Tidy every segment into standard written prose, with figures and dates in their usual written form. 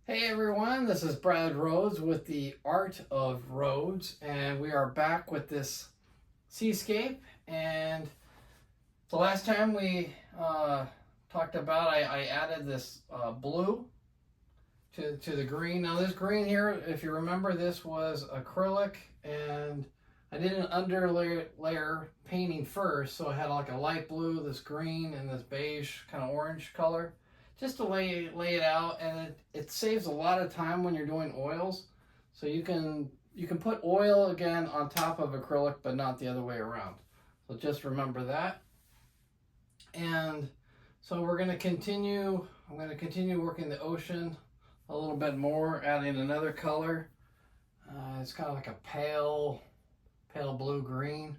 Hey everyone, this is Brad Rhoades with the Art of Rhoades, and we are back with this seascape. And the last time we talked about, I added this blue to the green. Now this green here, if you remember, this was acrylic, and I did an underlayer painting first, so I had like a light blue, this green, and this beige kind of orange color, just to lay it out. And it saves a lot of time when you're doing oils. So you can put oil again on top of acrylic, but not the other way around. So just remember that. And so we're going to continue. I'm going to continue working the ocean a little bit more, adding another color. It's kind of like a pale blue green.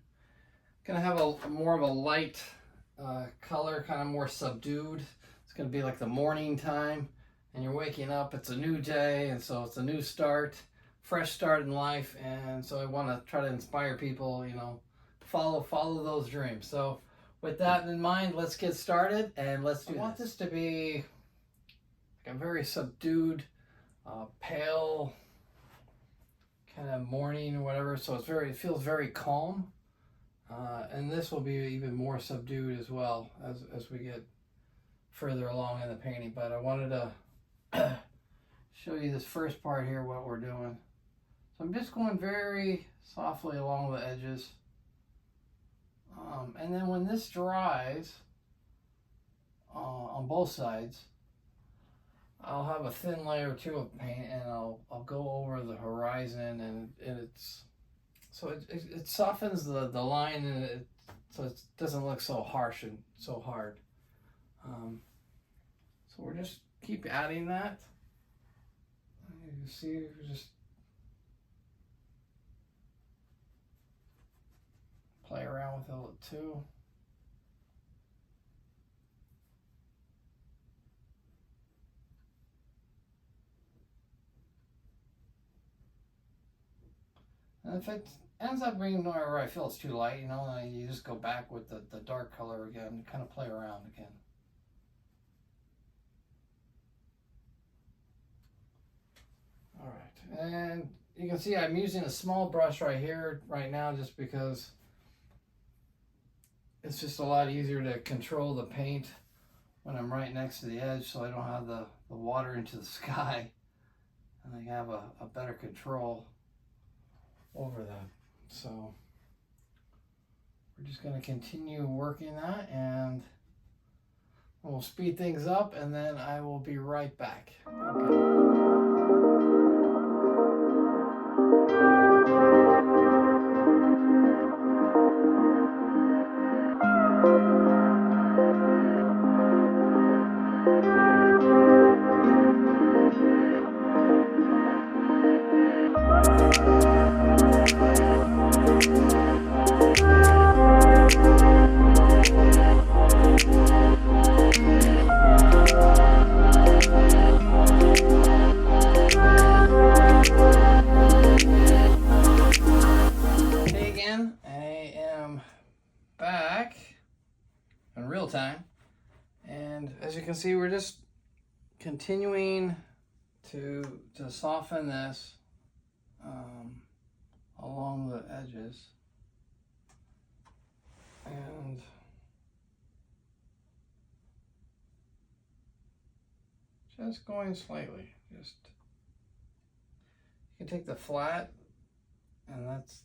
Gonna have a more of a light color, kind of more subdued. It's gonna be like the morning time, and you're waking up. It's a new day, and so it's a new start, fresh start in life. And so I want to try to inspire people, follow those dreams. So with that in mind, let's get started and let's do. I want this to be like a very subdued, pale kind of morning or whatever. So it feels very calm. And this will be even more subdued as well as we get further along in the painting. But I wanted to show you this first part here, what we're doing. So I'm just going very softly along the edges. And then when this dries on both sides, I'll have a thin layer or two of paint, and I'll go over the horizon, and it softens the line, and so it doesn't look so harsh and so hard. So we're just keep adding that. You see, we're just play around with it too. And if it ends up being where I feel it's too light, you just go back with the dark color again and kind of play around again. All right, and you can see I'm using a small brush right here, right now, just because it's just a lot easier to control the paint when I'm right next to the edge, so I don't have the water into the sky, and I have a better control over that. So we're just going to continue working that, and we'll speed things up, and then I will be right back. Okay. Back in real time, and as you can see, we're just continuing to soften this along the edges, and just going slightly. You can take the flat, and that's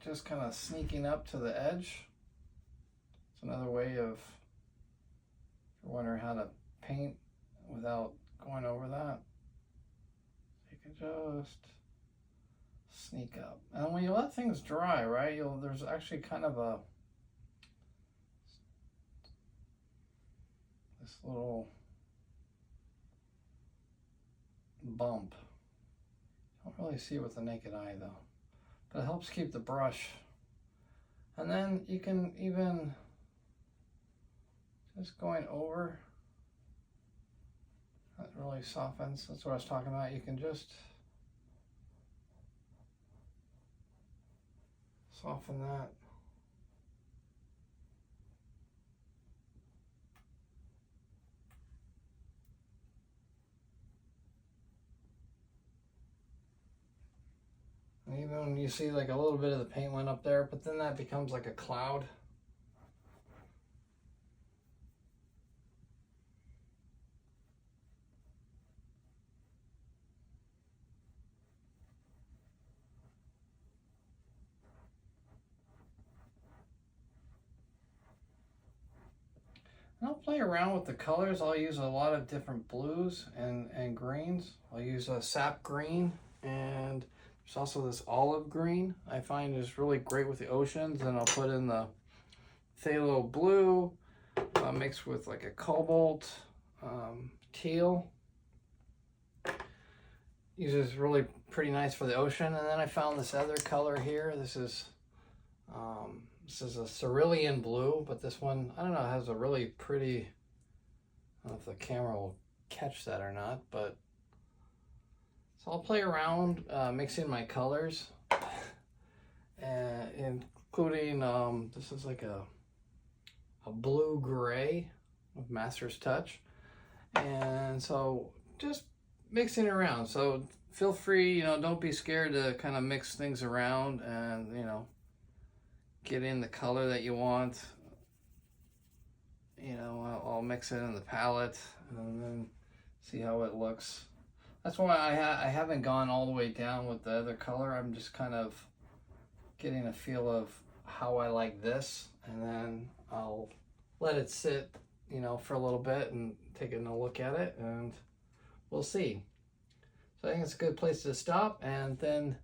just kind of sneaking up to the edge. It's another way of, if you're wondering how to paint without going over that, you can just sneak up. And when you let things dry, right, there's actually kind of this little bump. Don't really see it with the naked eye though, but it helps keep the brush. And then you can even just going over, that really softens. That's what I was talking about. You can just soften that. and you see like a little bit of the paint went up there, but then that becomes like a cloud. I'll play around with the colors. I'll use a lot of different blues and greens. I'll use a sap green, and there's also this olive green I find is really great with the oceans. And I'll put in the phthalo blue mixed with like a cobalt teal. Uses really pretty nice for the ocean. And then I found this other color here. This is a cerulean blue, but this one, I don't know, has a really pretty, I don't know if the camera will catch that or not, but so I'll play around mixing my colors, including, this is like a blue gray with Master's Touch. And so just mixing around. So feel free, you know, don't be scared to kind of mix things around and, you know, get in the color that you want. You know, I'll mix it in the palette and then see how it looks. That's why I haven't gone all the way down with the other color. I'm just kind of getting a feel of how I like this, and then I'll let it sit, you know, for a little bit and taking a look at it, and we'll see. So I think it's a good place to stop, and then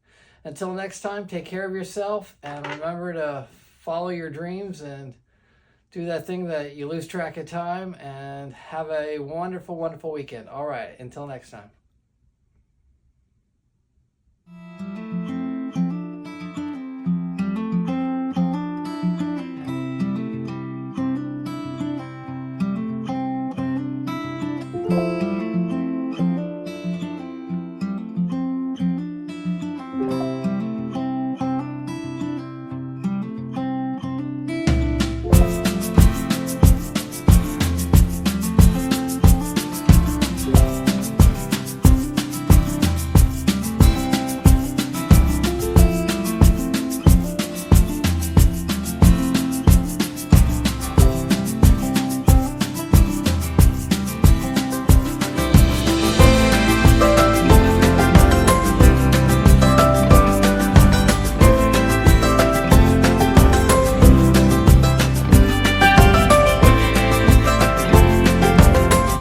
until next time, take care of yourself, and remember to follow your dreams and do that thing that you lose track of time, and have a wonderful, wonderful weekend. All right, until next time.